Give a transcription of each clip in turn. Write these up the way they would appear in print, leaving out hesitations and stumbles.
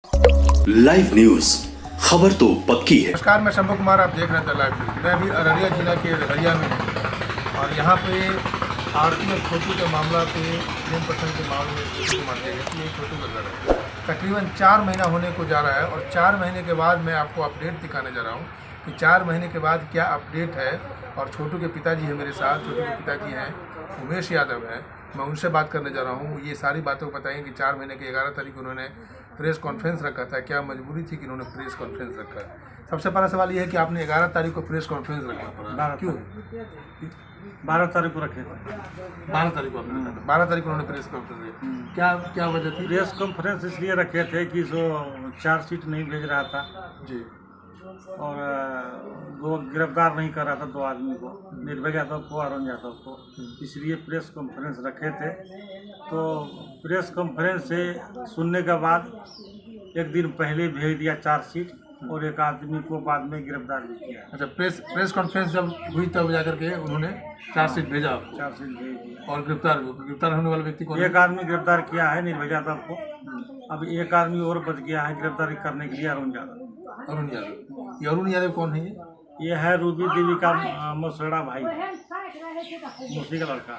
Live news, खबर तो पक्की है। नमस्कार, मैं शंभू कुमार, आप देख रहे थे लाइव न्यूज। मैं अभी अररिया जिला के रहरिया में हूँ और यहाँ पे आरती और छोटू के मामला पे प्रेम प्रसंग के मामले में छोटू मानते हैं कि ये छोटू का घर है। तकरीबन 4 महीना होने को जा रहा है और 4 महीने के बाद मैं आपको अपडेट दिखाने जा रहा हूँ कि 4 महीने के बाद क्या अपडेट है। और छोटू के पिताजी हैं मेरे साथ, छोटू के पिताजी हैं उमेश यादव है, मैं उनसे बात करने जा रहा हूँ। ये सारी बातों को बताएंगे कि 4 महीने के 11 तारीख को उन्होंने प्रेस कॉन्फ्रेंस रखा था, क्या मजबूरी थी कि उन्होंने प्रेस कॉन्फ्रेंस रखा है। सबसे पहला सवाल ये है कि आपने 11 तारीख को प्रेस कॉन्फ्रेंस रखना पड़ा, क्यों? 12 तारीख को रखे थे। 12 तारीख को आपने रखा था, 12 तारीख को उन्होंने प्रेस कॉन्फ्रेंस क्या क्या वजह थी? प्रेस कॉन्फ्रेंस इसलिए रखे थे कि जो चार्जशीट नहीं भेज रहा था जी, और वो गिरफ्तार नहीं कर रहा था 2 आदमी को, निर्भय यादव को, अरुण यादव को, इसलिए प्रेस कॉन्फ्रेंस रखे थे। तो प्रेस कॉन्फ्रेंस से सुनने के बाद एक दिन पहले भेज दिया चार्जशीट और एक आदमी को बाद में गिरफ्तार भी किया। अच्छा, प्रेस कॉन्फ्रेंस जब हुई तब जाकर के उन्होंने चार्जशीट भेजा आपको चार्जशीट भेज दिया और गिरफ्तार होने वाले व्यक्ति को एक आदमी गिरफ्तार किया है, निर्भय यादव को। अब एक आदमी और बच गया है गिरफ्तारी करने के लिए, अरुण यादव। अरुण यादव, ये अरुण यादव कौन है? ये है रूबी देवी का मौसेड़ा भाई, मौसी का लड़का।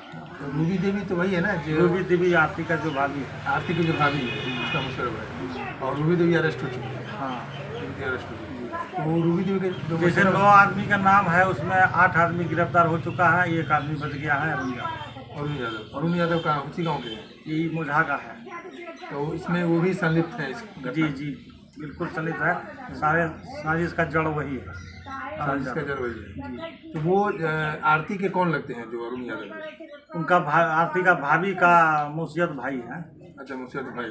रूबी देवी तो वही है ना जो रूबी देवी आरती का जो भाभी है। आरती की जो भाभी है उसका मुशर्रफ है, और रूबी देवी अरेस्ट हो चुकी है। हाँ, अरेस्ट हो चुकी है। तो वो रूबी देवी के जो जैसे मुशर्रफ 9 आदमी का नाम है उसमें 8 आदमी गिरफ्तार हो चुका है, एक आदमी बच गया है, अरुण यादव कहाँ, उसी गाँव के हैं? ये मुझा का है। तो इसमें वो भी संलिप्त है इस जी जी, बिल्कुल संलिप्त है। सारे साजिश का जड़ वही है, साजिश का जड़ वही है। तो वो आरती के कौन लगते हैं जो अरुण यादव है? उनका आरती का भाभी का मौसियत भाई है। अच्छा, मुझसे तो भाई।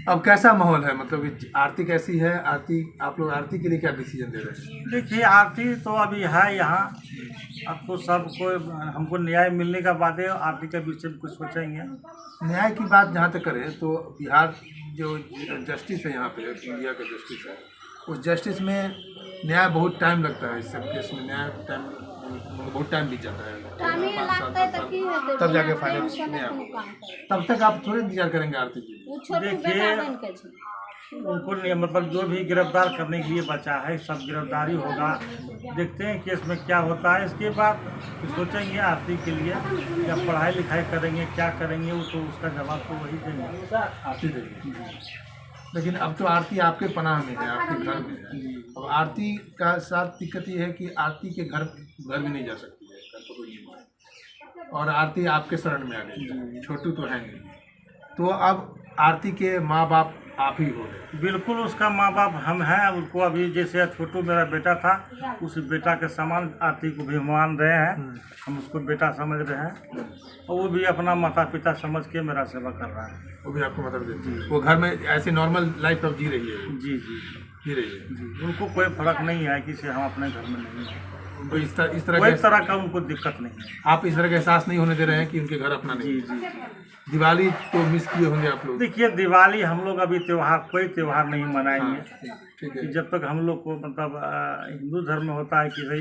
अब कैसा माहौल है, मतलब कि आरती कैसी है? आरती, आप लोग आरती के लिए क्या डिसीजन दे रहे हैं? देखिए, आरती तो अभी है यहाँ, आपको सबको हमको न्याय मिलने का बाद है आरती के विषय में कुछ सोचेंगे। न्याय की बात जहाँ तक करें तो बिहार जो जस्टिस है यहाँ पे, इंडिया का जस्टिस है, उस जस्टिस में न्याय बहुत टाइम लगता है। इस सब केस में न्याय टाइम बहुत टाइम बीत जाता है, 5 साल 10 साल, तब जाके फाइनल न्याय होगा। तब तक आप थोड़े इंतजार करेंगे आरती की? देखिए, उनको मतलब जो भी गिरफ्तार करने के लिए बचा है सब गिरफ्तारी होगा। देखते हैं केस में क्या होता है, इसके बाद सोचेंगे आरती के लिए या पढ़ाई लिखाई करेंगे, क्या करेंगे, वो तो उसका जवाब तो वही देंगे, आरती देंगे। लेकिन अब तो आरती आपके पनाह में है, आपके घर में है। अब आरती का साथ दिक्कत ये है कि आरती के घर भी नहीं जा सकती है, घर पर कोई नहीं है, और आरती आपके शरण में आ गई, छोटू तो है नहीं। तो अब आरती के माँ बाप आप ही हो गए। बिल्कुल, उसका माँ बाप हम हैं। उसको अभी जैसे छोटू मेरा बेटा था, उस बेटा के समान आरती को भी मान रहे हैं, हम उसको बेटा समझ रहे हैं, और वो भी अपना माता पिता समझ के मेरा सेवा कर रहा है। वो भी आपको मतलब देती है, वो घर में ऐसे नॉर्मल लाइफ अब जी रही है? जी जी जी रही है जी, उनको कोई फर्क नहीं है कि से हम अपने घर में नहीं हैं, उनको इस कोई तरह तरह का उनको दिक्कत नहीं है। आप इस तरह का एहसास नहीं होने दे रहे हैं कि उनके घर अपना नहीं? जी जी। दिवाली तो मिस किए होंगे आप लोग? देखिए, दिवाली हम लोग अभी कोई त्यौहार नहीं मनाएंगे। ठीक है। कि जब तक हम लोग को मतलब हिंदू धर्म में होता है कि भाई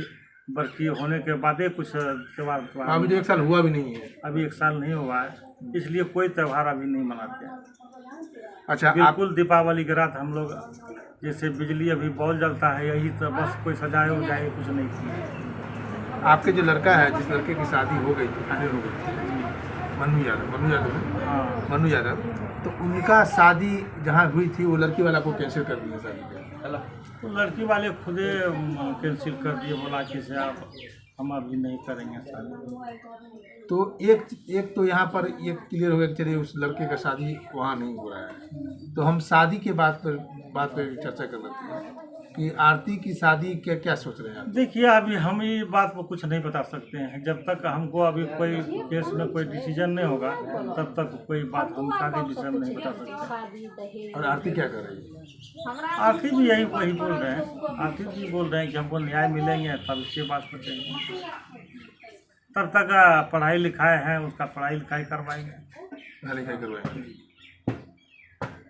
बरकी होने के बाद ही कुछ त्यौहार। अभी तो 1 साल हुआ भी नहीं है। अभी 1 साल नहीं हुआ है, इसलिए कोई त्यौहार अभी नहीं मनाते हैं। अच्छा, बिल्कुल दीपावली के रात हम लोग जैसे बिजली अभी बॉल जलता है, यही तो बस, कोई सजाए हो जाए, कुछ नहीं किया। आपके जो लड़का है, जिस लड़के की शादी हो गई थी, फाइनल हो गई थी, मनु यादव है? हाँ, मनु यादव, तो उनका शादी जहाँ हुई थी वो लड़की वाला को कैंसिल कर दिया शादी का? तो लड़की वाले खुदे कैंसिल कर दिए, बोला कि से आप हम अभी नहीं करेंगे शादी। तो एक तो यहाँ पर ये क्लियर हो गया कि चलिए उस लड़के का शादी वहाँ नहीं हो रहा है। तो हम शादी के बात पर चर्चा कर लेते हैं कि आरती की शादी क्या सोच रहे हैं आप? देखिए, अभी हम ये बात को कुछ नहीं बता सकते हैं, जब तक हमको अभी कोई केस में कोई डिसीजन नहीं होगा तब तक कोई बात हम शादी विषय में नहीं बता सकते। और आरती क्या कर रही है? आरती भी वही बोल रहे हैं, आरती भी बोल रहे हैं कि हमको न्याय मिलेंगे तब इसके बाद सोचेंगे। तब तक पढ़ाई लिखाई है, उसका पढ़ाई लिखाई करवाएंगे। पढ़ाई लिखाई करवाएंगे।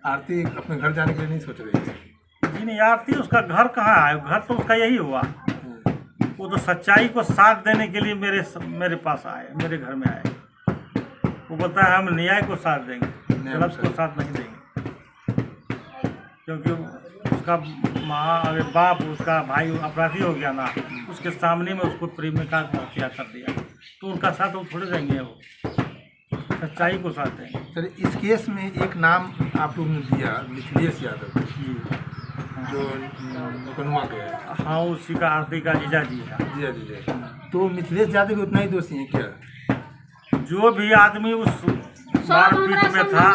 आरती अपने घर जाने के लिए नहीं सोच रही है? जी नहीं, आरती उसका घर कहाँ है, घर तो उसका यही हुआ। वो तो सच्चाई को साथ देने के लिए मेरे पास आए, मेरे घर में आए। वो बोलता है हम न्याय को साथ देंगे, न्याय गलत को साथ नहीं देंगे, क्योंकि उसका माँ अरे बाप उसका भाई अपराधी हो गया ना, उसके सामने में उसको प्रेमिका को हत्या कर दिया, तो उनका साथ वो थोड़े देंगे, वो सच्चाई को साथ देंगे। सर इस केस में एक नाम आप लोग ने दिया मिथिलेश यादव, जी जो मुकदमा के है। हाँ, उसी का आरती का जीजा जी है। जी जी जी। तो मिथिलेश यादव भी उतना ही दोषी है क्या? जो भी आदमी उस मारपीट में था,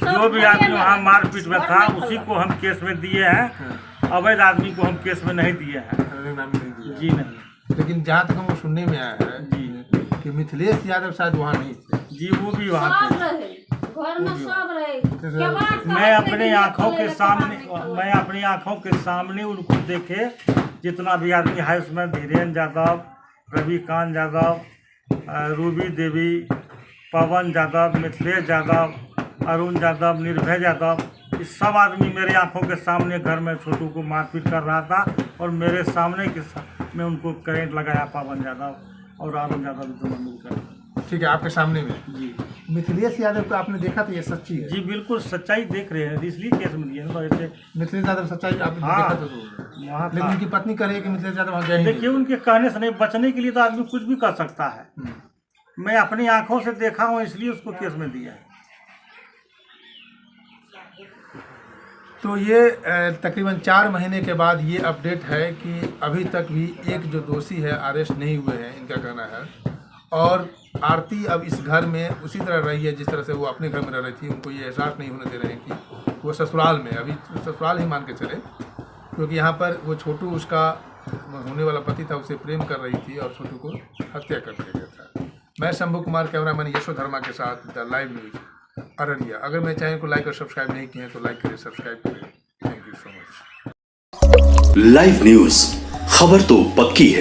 जो भी आदमी वहाँ मारपीट में था, उसी को हम केस में दिए हैं। अवैध आदमी को हम केस में नहीं दिए हैं। जी नहीं। लेकिन जहाँ तक हमको सुनने में आया है जी कि मिथिलेश यादव शायद वहाँ नहीं थे। जी, वो भी वहाँ थे। मैं अपनी आंखों के सामने उनको देखे, जितना भी आदमी है उसमें धीरेन्द्र यादव, रविकांत यादव, रूबी देवी, पवन यादव, मिथिलेश यादव, अरुण यादव, निर्भय यादव, ये सब आदमी मेरे आंखों के सामने घर में छोटू को मारपीट कर रहा था, और मेरे सामने में उनको करंट लगाया पवन यादव और अरुण यादव दोनों मिलकर। ठीक है, आपके सामने में। जी, मिथिलेश यादव को आपने देखा तो ये सच्ची है? जी बिल्कुल सच्चाई देख रहे हैं, इसलिए केस में दिए ना ऐसे। मिथिलेश यादव सच्चाई आपने हाँ, देखा तो वहाँ लेकिन उनकी पत्नी कह रही है कि मिथिलेश यादव वहाँ गए ही देखिए, उनके कहने से नहीं, बचने के लिए तो आदमी कुछ भी कर सकता है। मैं अपनी आंखों से देखा हूँ, इसलिए उसको केस में दिया है। तो ये तकरीबन 4 महीने के बाद ये अपडेट है कि अभी तक भी एक जो दोषी है अरेस्ट नहीं हुए हैं, इनका कहना है। और आरती अब इस घर में उसी तरह रही है जिस तरह से वो अपने घर में रह रही थी। उनको ये एहसास नहीं होने दे रहे हैं कि वो ससुराल में, अभी ससुराल ही मान के चले, क्योंकि यहाँ पर वो छोटू उसका होने वाला पति था, उसे प्रेम कर रही थी और छोटू को हत्या कर दिया गया था। मैं शंभू कुमार, कैमरामैन यशोधर्मा के साथ द लाइव न्यूज़ अररिया। अगर मेरे चैनल को लाइक और सब्सक्राइब नहीं किए हैं तो लाइक करें, सब्सक्राइब करें। Thank you so much. Live news, खबर तो पक्की है।